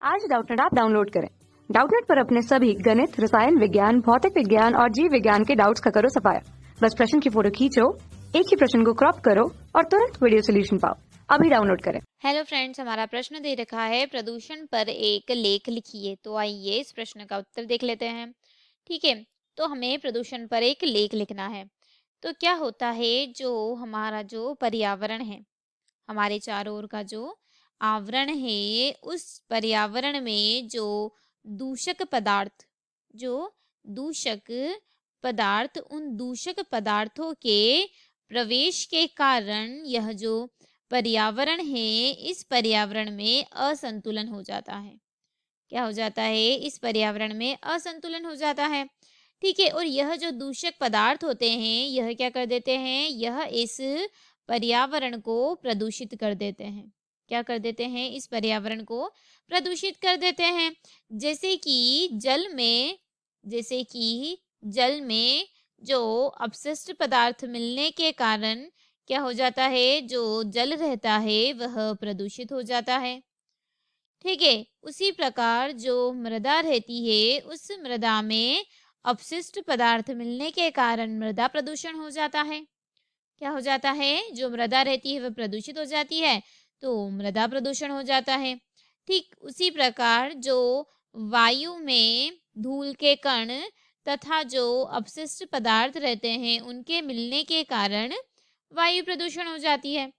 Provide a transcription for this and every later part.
आज Doubtnut app download करें। Doubtnut पर अपने सभी गणित, रसायन विज्ञान, भौतिक विज्ञान और जीव विज्ञान के डाउट्स का करो सफाया। बस प्रश्न की फोटो खींचो, एक ही प्रश्न को क्रॉप करो और तुरंत वीडियो सोल्यूशन पाओ। अभी डाउनलोड करें। हेलो फ्रेंड्स, हमारा प्रश्न दे रखा है प्रदूषण पर एक लेख लिखिए। तो आइए इस प्रश्न का उत्तर देख लेते हैं। ठीक है, तो हमें प्रदूषण पर एक लेख लिखना है। तो क्या होता है, जो हमारा जो पर्यावरण है, हमारे चारों ओर का जो आवरण है, उस पर्यावरण में जो दूषक पदार्थ जो दूषक पदार्थ उन दूषक पदार्थों के प्रवेश के कारण यह जो पर्यावरण है, इस पर्यावरण में असंतुलन हो जाता है। क्या हो जाता है? इस पर्यावरण में असंतुलन हो जाता है। ठीक है, और यह जो दूषक पदार्थ होते हैं, यह क्या कर देते हैं? यह इस पर्यावरण को प्रदूषित कर देते हैं। क्या कर देते हैं? इस पर्यावरण को प्रदूषित कर देते हैं। जैसे कि जल में जो अपशिष्ट पदार्थ मिलने के कारण क्या हो जाता है? जो जल रहता है वह प्रदूषित हो जाता है। ठीक है, उसी प्रकार जो मृदा रहती है, उस मृदा में अपशिष्ट पदार्थ मिलने के कारण मृदा प्रदूषण हो जाता है। क्या हो जाता है? जो मृदा रहती है वह प्रदूषित हो जाती है, तो मृदा प्रदूषण हो जाता है। ठीक उसी प्रकार जो वायु में धूल के कण तथा जो अपशिष्ट पदार्थ रहते हैं, उनके मिलने के कारण वायु प्रदूषण हो जाती है।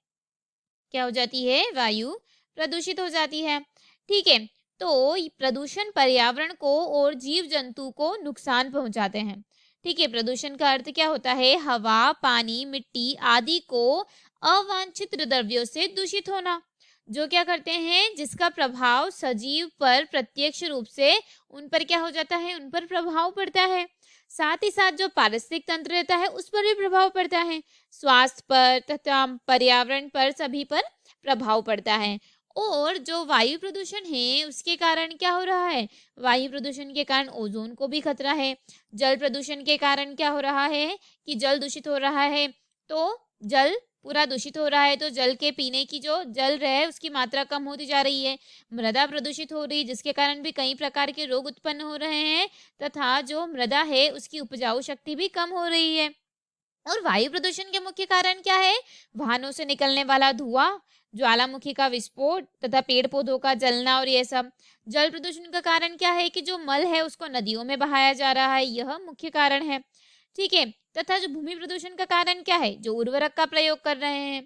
क्या हो जाती है? वायु प्रदूषित हो जाती है। ठीक है, तो प्रदूषण पर्यावरण को और जीव जंतु को नुकसान पहुंचाते हैं। ठीक है, प्रदूषण का अर्थ क्या होता है? हवा, पानी, मिट्टी आदि को अवांछित द्रव्यों से दूषित होना, जो क्या करते हैं? जिसका प्रभाव सजीव पर प्रत्यक्ष रूप से उन पर क्या हो जाता है? उन पर प्रभाव पड़ता है। साथ ही साथ जो पारिस्थितिक तंत्र रहता है, उस पर भी प्रभाव पड़ता है। स्वास्थ्य पर तथा पर्यावरण पर, सभी पर प्रभाव पड़ता है। और जो वायु प्रदूषण है, उसके कारण क्या हो रहा है? वायु प्रदूषण के कारण ओजोन को भी खतरा है। जल प्रदूषण के कारण क्या हो रहा है कि जल दूषित हो रहा है। तो जल पूरा दूषित हो रहा है, तो जल के पीने की जो जल है उसकी मात्रा कम होती जा रही है। मृदा प्रदूषित हो रही है, जिसके कारण भी कई प्रकार के रोग उत्पन्न हो रहे हैं तथा जो मृदा है उसकी उपजाऊ शक्ति भी कम हो रही है। और वायु प्रदूषण के मुख्य कारण क्या है? वाहनों से निकलने वाला धुआं, ज्वालामुखी का विस्फोट तथा पेड़ पौधों का जलना और ये सब। जल प्रदूषण का कारण क्या है कि जो मल है उसको नदियों में बहाया जा रहा है, यह मुख्य कारण है। ठीक है, तथा जो भूमि प्रदूषण का कारण क्या है? जो उर्वरक का प्रयोग कर रहे हैं।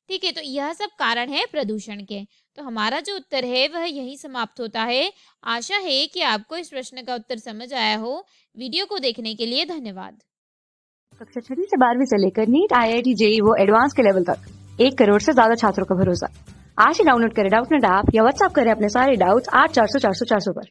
ठीक है, तो यह सब कारण है प्रदूषण के। तो हमारा जो उत्तर है वह यही समाप्त होता है। आशा है कि आपको इस प्रश्न का उत्तर समझ आया हो। वीडियो को देखने के लिए धन्यवाद। कक्षा 6 से 12वीं से लेकर नीट, IIT, JEE वो एडवांस के लेवल तक 1 करोड़ से ज्यादा छात्रों का भरोसा। आज ही डाउनलोड करें डाउटनेट ऐप या व्हाट्सएप करें अपने सारे डाउट्स 8400 400 400 पर।